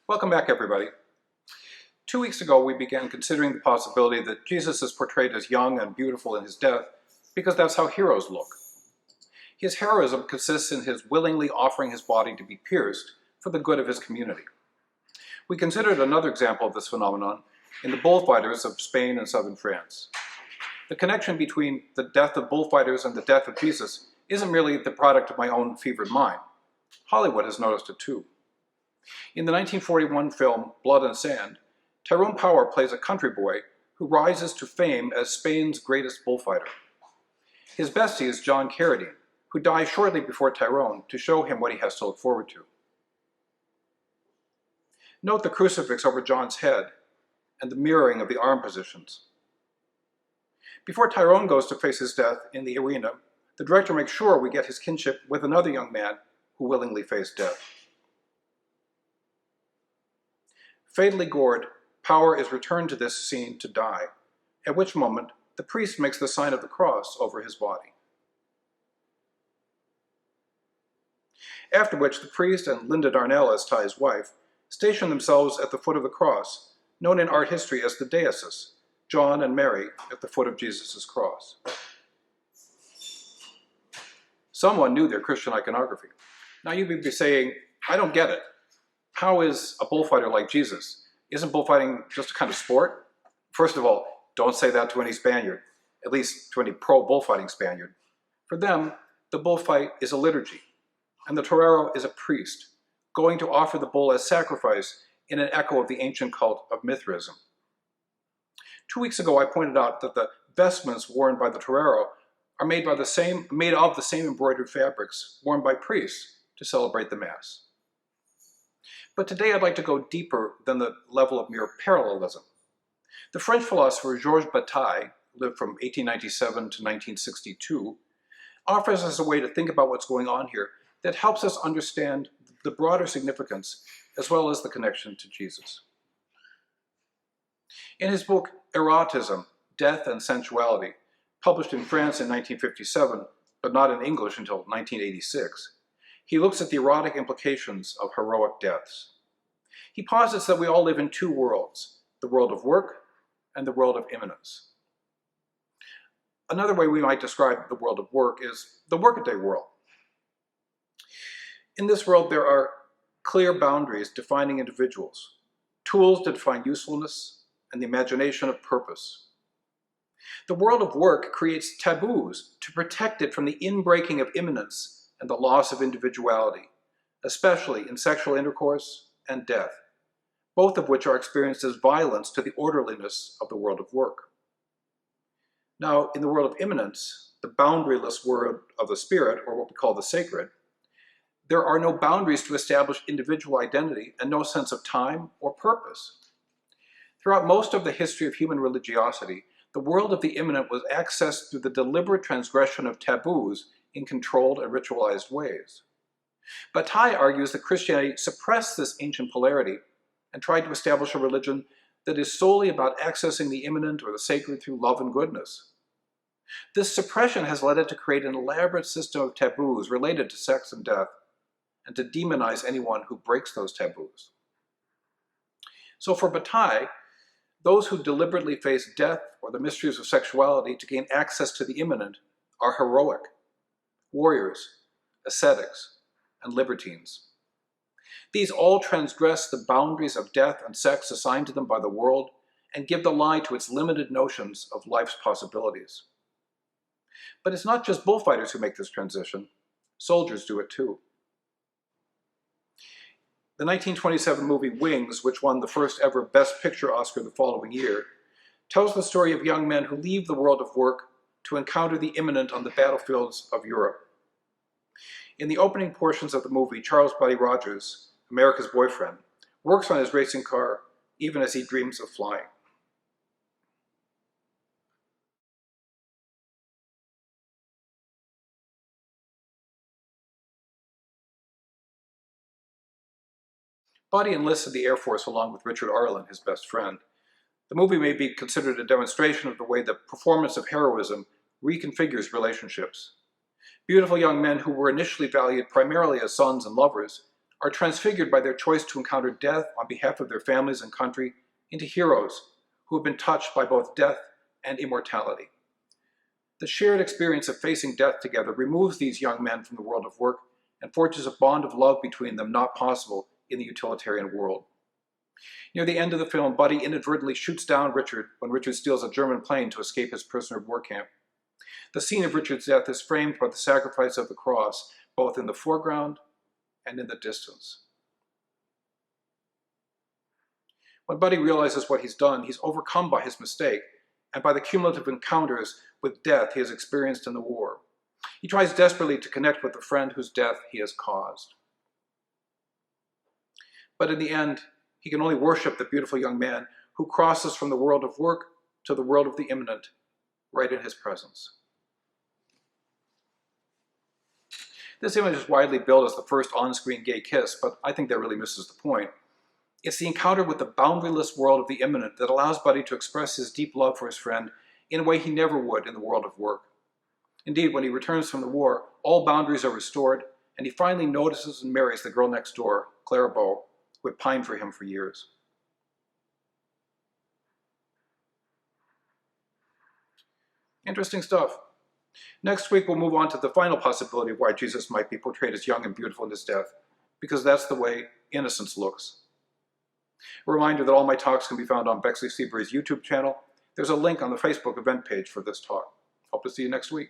Welcome back, everybody. 2 weeks ago, we began considering the possibility that Jesus is portrayed as young and beautiful in his death because that's how heroes look. His heroism consists in his willingly offering his body to be pierced for the good of his community. We considered another example of this phenomenon in the bullfighters of Spain and southern France. The connection between the death of bullfighters and the death of Jesus isn't merely the product of my own fevered mind. Hollywood has noticed it too. In the 1941 film Blood and Sand, Tyrone Power plays a country boy who rises to fame as Spain's greatest bullfighter. His bestie is John Carradine, who dies shortly before Tyrone to show him what he has to look forward to. Note the crucifix over John's head and the mirroring of the arm positions. Before Tyrone goes to face his death in the arena, the director makes sure we get his kinship with another young man who willingly faced death. Fatally gored, Power is returned to this scene to die, at which moment the priest makes the sign of the cross over his body. After which the priest and Linda Darnell, as Ty's wife, station themselves at the foot of the cross, known in art history as the daisis, John and Mary at the foot of Jesus' cross. Someone knew their Christian iconography. Now you may be saying, I don't get it. How is a bullfighter like Jesus? Isn't bullfighting just a kind of sport? First of all, don't say that to any Spaniard, at least to any pro-bullfighting Spaniard. For them, the bullfight is a liturgy, and the torero is a priest, going to offer the bull as sacrifice in an echo of the ancient cult of Mithraism. 2 weeks ago, I pointed out that the vestments worn by the torero are made of the same embroidered fabrics worn by priests to celebrate the Mass. But today I'd like to go deeper than the level of mere parallelism. The French philosopher Georges Bataille, who lived from 1897 to 1962, offers us a way to think about what's going on here that helps us understand the broader significance as well as the connection to Jesus. In his book Erotics, Death and Sensuality, published in France in 1957, but not in English until 1986, he looks at the erotic implications of heroic deaths. He posits that we all live in two worlds, the world of work and the world of imminence. Another way we might describe the world of work is the workaday world. In this world, there are clear boundaries defining individuals, tools to define usefulness, and the imagination of purpose. The world of work creates taboos to protect it from the inbreaking of imminence and the loss of individuality, especially in sexual intercourse and death, both of which are experienced as violence to the orderliness of the world of work. Now, in the world of immanence, the boundaryless world of the spirit, or what we call the sacred, there are no boundaries to establish individual identity and no sense of time or purpose. Throughout most of the history of human religiosity, the world of the immanent was accessed through the deliberate transgression of taboos in controlled and ritualized ways. Bataille argues that Christianity suppressed this ancient polarity and tried to establish a religion that is solely about accessing the immanent or the sacred through love and goodness. This suppression has led it to create an elaborate system of taboos related to sex and death, and to demonize anyone who breaks those taboos. So for Bataille, those who deliberately face death or the mysteries of sexuality to gain access to the immanent are heroic, warriors, ascetics, and libertines. These all transgress the boundaries of death and sex assigned to them by the world and give the lie to its limited notions of life's possibilities. But it's not just bullfighters who make this transition. Soldiers do it too. The 1927 movie Wings, which won the first ever Best Picture Oscar the following year, tells the story of young men who leave the world of work to encounter the immanent on the battlefields of Europe. In the opening portions of the movie, Charles Buddy Rogers, America's boyfriend, works on his racing car even as he dreams of flying. Buddy enlists in the Air Force along with Richard Arlen, his best friend. The movie may be considered a demonstration of the way the performance of heroism reconfigures relationships. Beautiful young men who were initially valued primarily as sons and lovers are transfigured by their choice to encounter death on behalf of their families and country into heroes who have been touched by both death and immortality. The shared experience of facing death together removes these young men from the world of work and forges a bond of love between them not possible in the utilitarian world. Near the end of the film, Buddy inadvertently shoots down Richard when Richard steals a German plane to escape his prisoner of war camp. The scene of Richard's death is framed by the sacrifice of the cross, both in the foreground and in the distance. When Buddy realizes what he's done, he's overcome by his mistake and by the cumulative encounters with death he has experienced in the war. He tries desperately to connect with the friend whose death he has caused. But in the end, he can only worship the beautiful young man who crosses from the world of work to the world of the imminent, right in his presence. This image is widely billed as the first on-screen gay kiss, but I think that really misses the point. It's the encounter with the boundaryless world of the imminent that allows Buddy to express his deep love for his friend in a way he never would in the world of work. Indeed, when he returns from the war, all boundaries are restored, and he finally notices and marries the girl next door, Clara Bow, who had pined for him for years. Interesting stuff. Next week, we'll move on to the final possibility of why Jesus might be portrayed as young and beautiful in his death, because that's the way innocence looks. A reminder that all my talks can be found on Bexley Seabury's YouTube channel. There's a link on the Facebook event page for this talk. Hope to see you next week.